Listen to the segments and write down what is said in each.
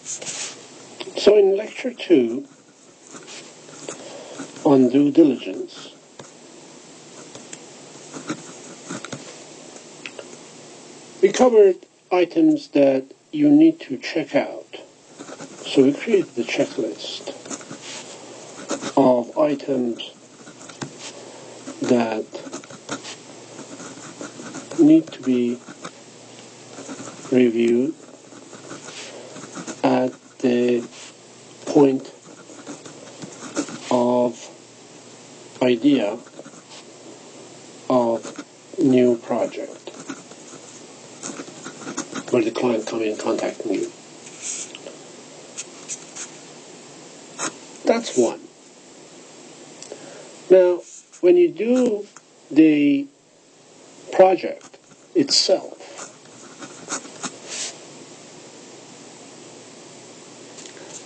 So in lecture 2 on due diligence, we covered items that you need to check out. So we created the checklist of items that need to be reviewed at the point of idea of new project where the client comes in contacting you. That's one. Now, when you do the project itself,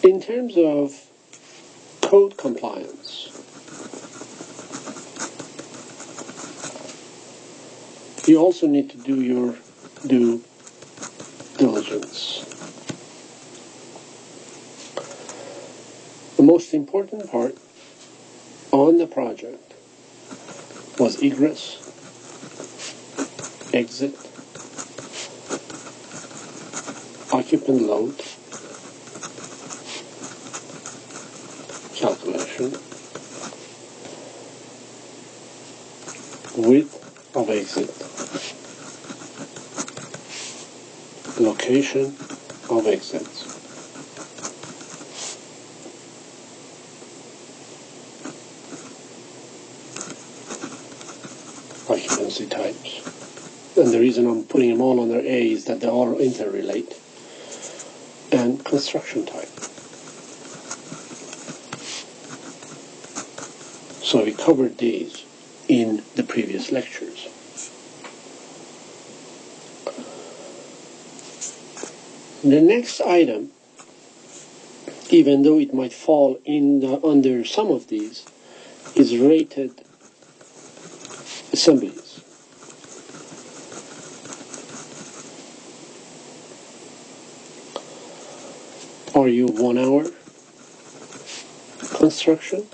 in terms of code compliance, you also need to do your due diligence. The most important part on the project was egress, exit, occupant load calculation, width of exit, location of exits, occupancy types. And the reason I'm putting them all under A is that they all interrelate. And construction type. So we covered these in the previous lectures. The next item, even though it might fall under some of these, is rated assemblies. Are you 1 hour construction,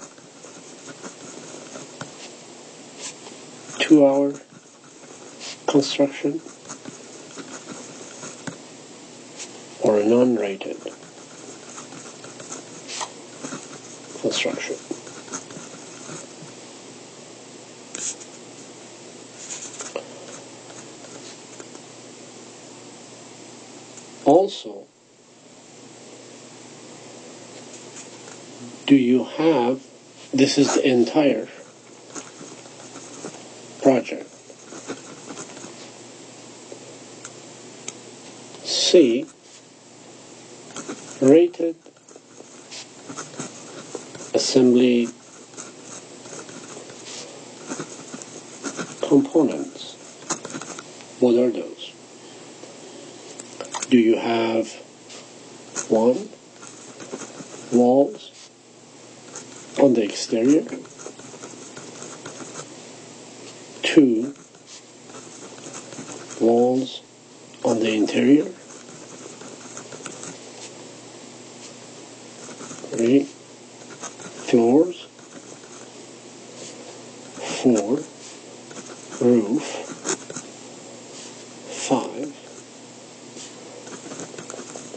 2 hour construction, or a non-rated construction? Also, do you have, this is the entire project. C, rated assembly components. What are those? Do you have 1, walls on the exterior, 2, walls on the interior, 3, floors, 4, roof, 5,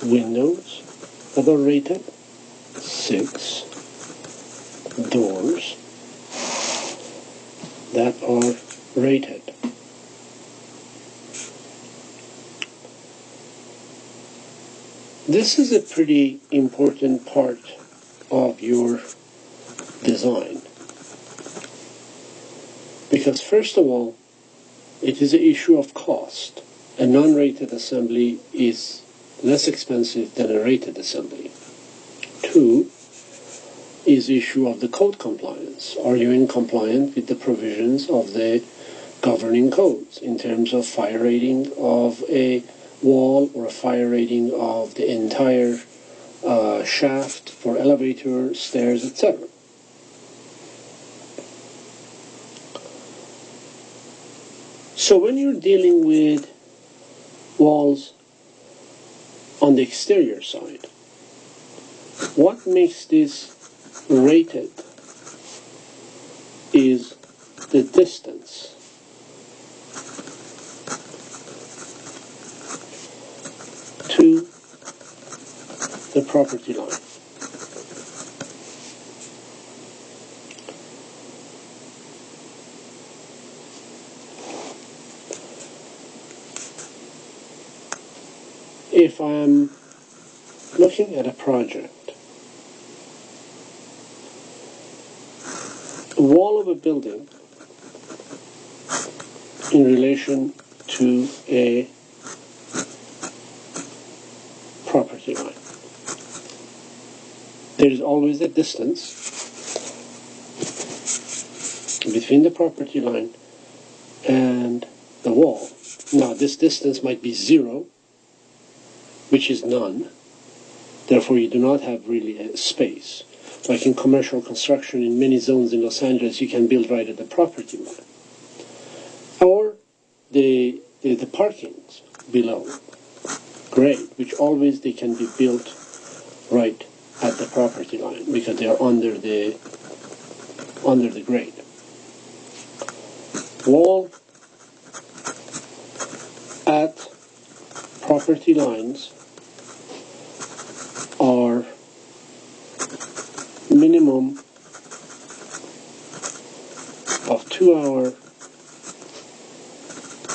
windows that are rated, 6, doors that are rated. This is a pretty important part of your design, because first of all, it is an issue of cost. A non-rated assembly is less expensive than a rated assembly. 2 is issue of the code compliance. Are you in compliant with the provisions of the governing codes in terms of fire rating of a wall or a fire rating of the entire shaft for elevator, stairs, etc. So when you're dealing with walls on the exterior side, What makes this rated is the distance to the property line. If I'm looking at a project, the wall of a building in relation to a property line, there is always a distance between the property line and the wall. Now this distance might be 0, which is none, therefore you do not have really a space. Like in commercial construction in many zones in Los Angeles, you can build right at the property line. Or the parkings below, great, which always they can be built right at the property line because they are under the grade. Wall at property lines are minimum of 2 hours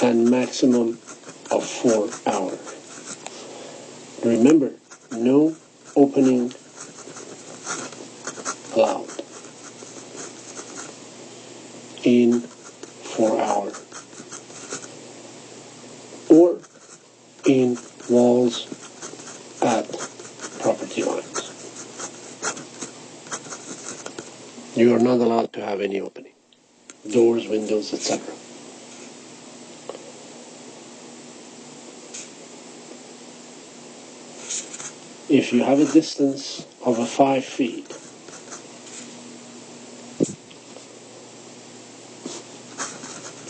and maximum of 4 hours. Remember, no opening allowed in 4 hours or in walls at property lines. You are not allowed to have any opening, doors, windows, etc. If you have a distance of 5 feet,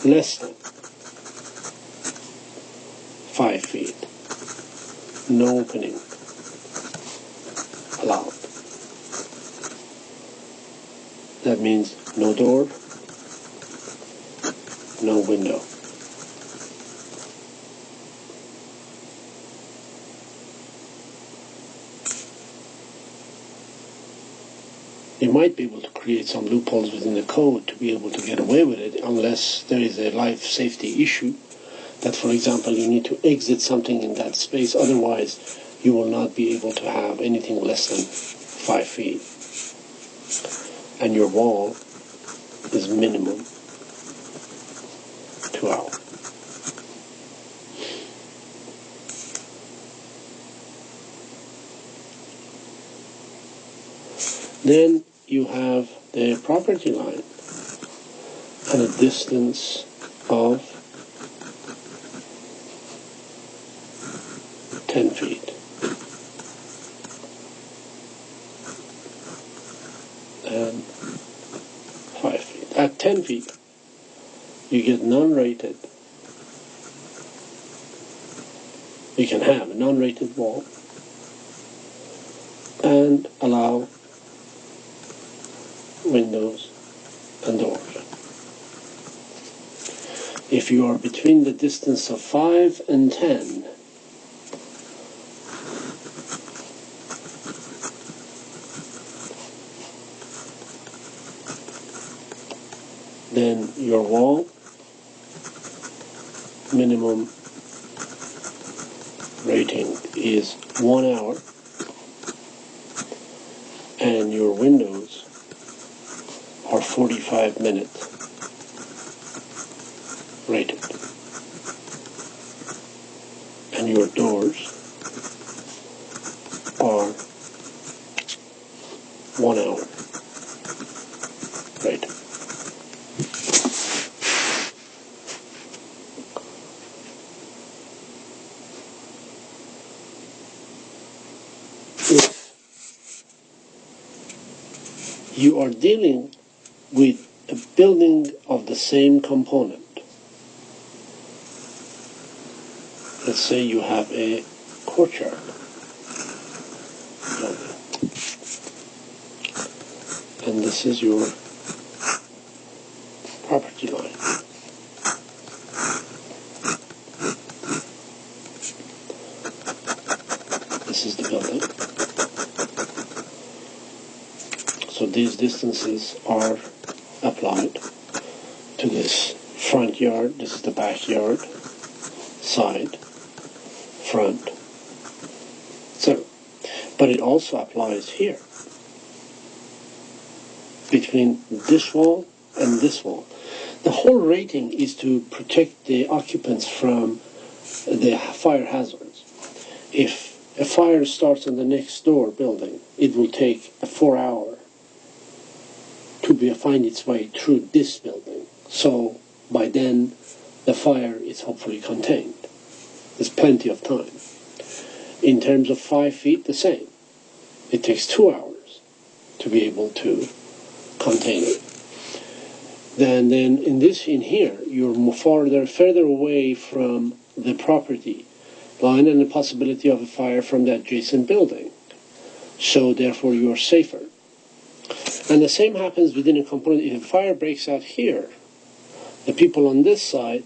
less than 5 feet, no opening allowed. That means no door, no window. You might be able to create some loopholes within the code to be able to get away with it, unless there is a life safety issue that, for example, you need to exit something in that space, otherwise you will not be able to have anything less than 5 feet. And your wall is minimum 2 hours. Then you have the property line at a distance of 10 feet. And 5 feet. At 10 feet, you get non-rated. You can have a non-rated wall and allow windows and doors. If you are between the distance of 5 and 10, then your wall minimum rating is 1 hour and your windows are 45 minutes rated and your doors are 1 hour rated. If you are dealing with a building of the same component, let's say you have a courtyard building, this is your property line. This is the building. So these distances are applied to this front yard. This is the backyard, side, front. So, but it also applies here between this wall and this wall. The whole rating is to protect the occupants from the fire hazards. If a fire starts in the next door building, it will take 4 hours to find its way through this building. So by then, the fire is hopefully contained. There's plenty of time. In terms of 5 feet, the same. It takes 2 hours to be able to contain it. Then in here, you're further away from the property line and the possibility of a fire from the adjacent building. So therefore, you are safer. And the same happens within a component. If a fire breaks out here, the people on this side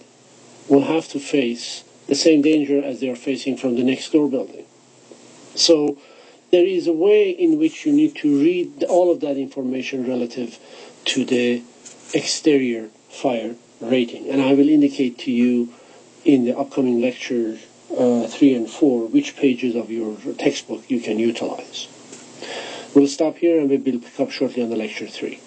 will have to face the same danger as they are facing from the next door building. So there is a way in which you need to read all of that information relative to the exterior fire rating. And I will indicate to you in the upcoming lecture 3 and 4 which pages of your textbook you can utilize. We'll stop here and we'll pick up shortly on the lecture 3.